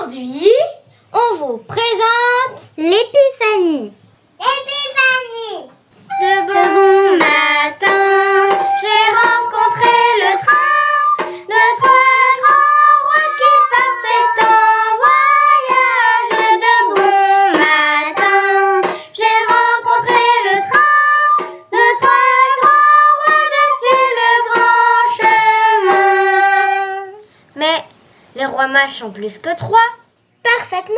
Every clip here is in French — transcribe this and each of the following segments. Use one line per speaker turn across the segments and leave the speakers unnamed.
Aujourd'hui, on vous présente
l'Épiphanie.
Épiphanie. De bon matin, j'ai rencontré le train de trois grands rois qui partaient en voyage. De bon matin, j'ai rencontré le train de trois grands rois dessus le grand chemin. Mais les rois mages sont plus que trois. Parfaitement.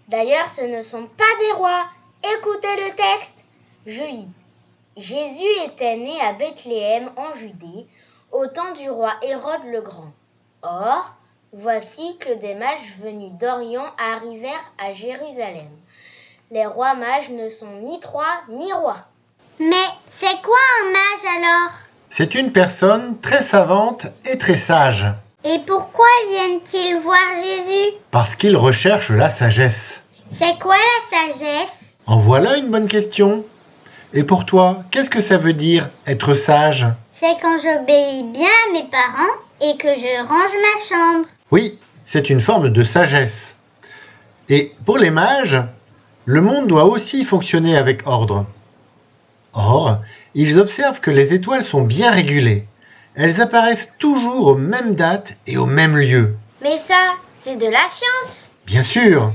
D'ailleurs, ce ne sont pas des rois. Écoutez le texte. Je lis. Jésus était né à Bethléem en Judée, au temps du roi Hérode le Grand. Or, voici que des mages venus d'Orient arrivèrent à Jérusalem. Les rois mages ne sont ni trois ni rois.
Mais c'est quoi un mage alors?
C'est une personne très savante et très sage.
Et pourquoi viennent-ils voir Jésus?
Parce qu'ils recherchent la sagesse.
C'est quoi la sagesse?
En voilà une bonne question. Et pour toi, qu'est-ce que ça veut dire être sage?
C'est quand j'obéis bien à mes parents et que je range ma chambre.
Oui, c'est une forme de sagesse. Et pour les mages, le monde doit aussi fonctionner avec ordre. Or, ils observent que les étoiles sont bien régulées. Elles apparaissent toujours aux mêmes dates et au même lieu.
Mais ça, c'est de la science.
Bien sûr.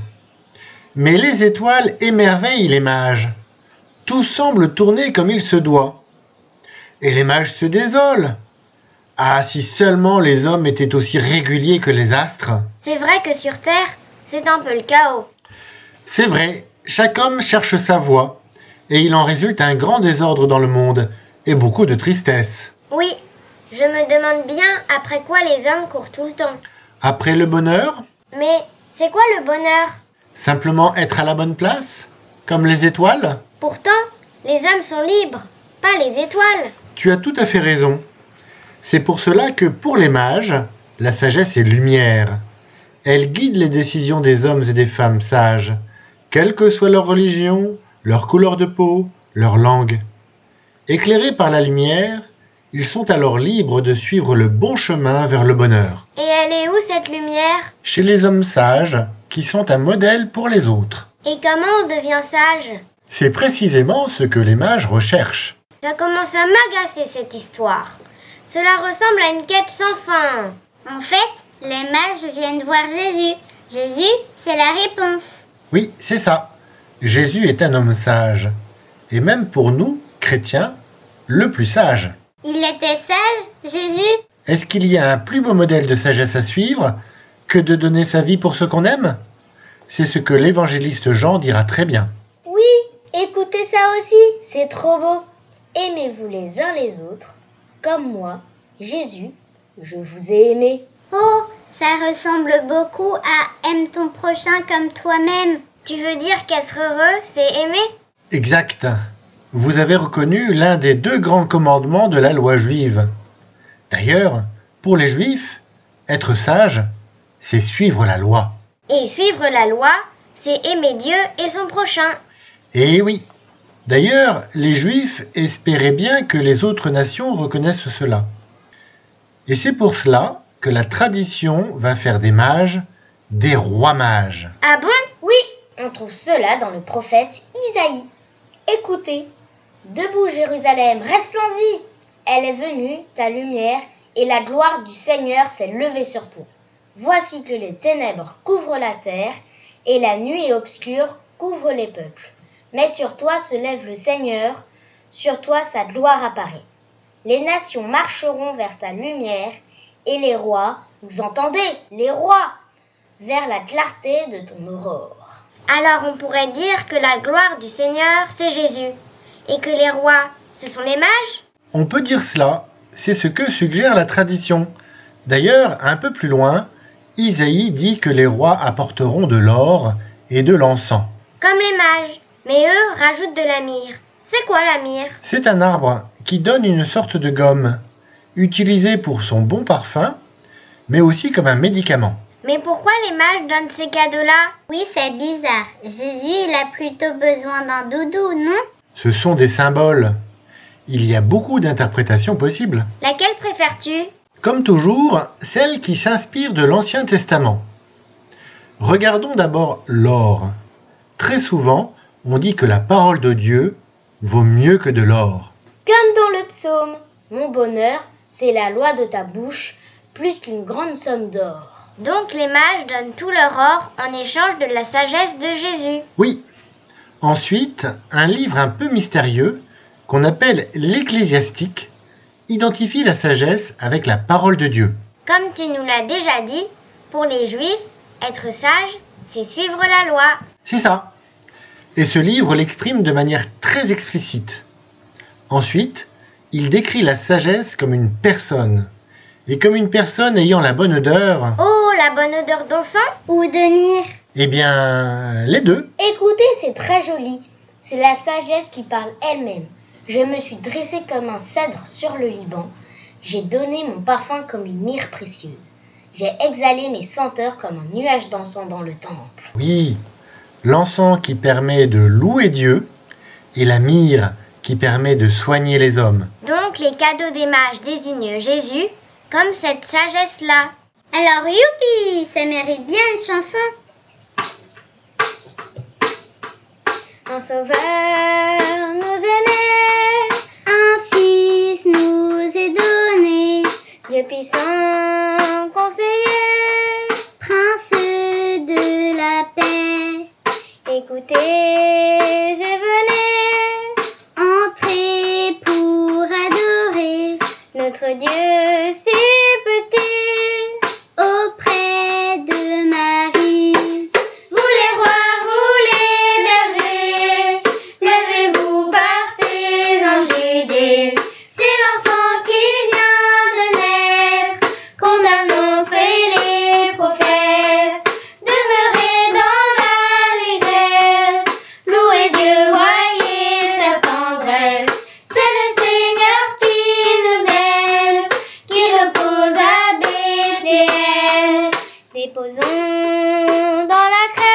Mais les étoiles émerveillent les mages. Tout semble tourner comme il se doit. Et les mages se désolent. Ah, si seulement les hommes étaient aussi réguliers que les astres.
C'est vrai que sur Terre, c'est un peu le chaos.
C'est vrai, chaque homme cherche sa voie. Et il en résulte un grand désordre dans le monde et beaucoup de tristesse.
Oui, je me demande bien après quoi les hommes courent tout le temps.
Après le bonheur,
Mais c'est quoi le bonheur?
simplement être à la bonne place, comme les étoiles.
Pourtant, les hommes sont libres, pas les étoiles.
Tu as tout à fait raison. C'est pour cela que pour les mages, la sagesse est lumière. Elle guide les décisions des hommes et des femmes sages, quelle que soit leur religion, leur couleur de peau, leur langue. Éclairés par la lumière, ils sont alors libres de suivre le bon chemin vers le bonheur.
Et elle est où cette lumière?
Chez les hommes sages, qui sont un modèle pour les autres.
Et comment on devient sage?
C'est précisément ce que les mages recherchent.
Ça commence à m'agacer cette histoire. Cela ressemble à une quête sans fin.
En fait, les mages viennent voir Jésus. Jésus, c'est la réponse.
Oui, c'est ça. Jésus est un homme sage. Et même pour nous, chrétiens, le plus sage.
Il était sage, Jésus?
Est-ce qu'il y a un plus beau modèle de sagesse à suivre que de donner sa vie pour ce qu'on aime? C'est ce que l'évangéliste Jean dira très bien.
Oui, écoutez ça aussi, c'est trop beau. Aimez-vous les uns les autres, comme moi, Jésus, je vous ai aimé.
Oh, ça ressemble beaucoup à aime ton prochain comme toi-même.
Tu veux dire qu'être heureux, c'est aimer?
Exact. Vous avez reconnu l'un des deux grands commandements de la loi juive. D'ailleurs, pour les juifs, être sage, c'est suivre la loi.
Et suivre la loi, c'est aimer Dieu et son prochain.
Eh oui. D'ailleurs, les Juifs espéraient bien que les autres nations reconnaissent cela. Et c'est pour cela que la tradition va faire des mages des rois mages.
Ah bon? Oui, on trouve cela dans le prophète Isaïe. Écoutez, debout Jérusalem, resplendis! Elle est venue, ta lumière, et la gloire du Seigneur s'est levée sur toi. Voici que les ténèbres couvrent la terre, et la nuit obscure couvre les peuples. Mais sur toi se lève le Seigneur, sur toi sa gloire apparaît. Les nations marcheront vers ta lumière, et les rois, vous entendez, les rois, vers la clarté de ton aurore. Alors on pourrait dire que la gloire du Seigneur, c'est Jésus, et que les rois, ce sont les mages?
On peut dire cela, c'est ce que suggère la tradition. D'ailleurs, un peu plus loin, Isaïe dit que les rois apporteront de l'or et de l'encens.
Comme les mages, mais eux rajoutent de la myrrhe. C'est quoi la myrrhe?
C'est un arbre qui donne une sorte de gomme, utilisée pour son bon parfum, mais aussi comme un médicament.
Mais pourquoi les mages donnent ces cadeaux-là?
Oui, c'est bizarre. Jésus, il a plutôt besoin d'un doudou, non?
Ce sont des symboles. Il y a beaucoup d'interprétations possibles.
Laquelle préfères-tu?
Comme toujours, celle qui s'inspire de l'Ancien Testament. Regardons d'abord l'or. Très souvent, on dit que la parole de Dieu vaut mieux que de l'or.
Comme dans le psaume, mon bonheur, c'est la loi de ta bouche, plus qu'une grande somme d'or.
Donc les mages donnent tout leur or en échange de la sagesse de Jésus.
Oui. Ensuite, un livre un peu mystérieux, qu'on appelle l'Ecclésiastique, identifie la sagesse avec la parole de Dieu.
Comme tu nous l'as déjà dit, pour les Juifs, être sage, c'est suivre la loi.
C'est ça. Et ce livre l'exprime de manière très explicite. Ensuite, il décrit la sagesse comme une personne. Et comme une personne ayant la bonne odeur,
Oh, la bonne odeur d'encens ou de myrrhe?
eh bien, les deux.
Écoutez, c'est très joli. C'est la sagesse qui parle elle-même. Je me suis dressée comme un cèdre sur le Liban. J'ai donné mon parfum comme une myrrhe précieuse. J'ai exhalé mes senteurs comme un nuage d'encens dans le temple.
Oui, l'encens qui permet de louer Dieu et la myrrhe qui permet de soigner les hommes.
Donc les cadeaux des mages désignent Jésus comme cette sagesse-là. Alors youpi, ça mérite bien une chanson.
Un sauveur nous est né,
Un fils nous est donné,
Dieu puissant conseiller.
prince de la paix.
Écoutez et venez,
Entrez pour adorer
notre Dieu si petit.
auprès de Marie.
Vous les rois, vous les bergers, levez-vous, partez en Judée. C'est l'enfant qui vient de naître, qu'on annonçait les prophètes. Demeurez dans l'allégresse, louez Dieu, voyez sa tendresse. C'est le Seigneur qui nous aime, qui repose à Bethléem. Déposons dans la crèche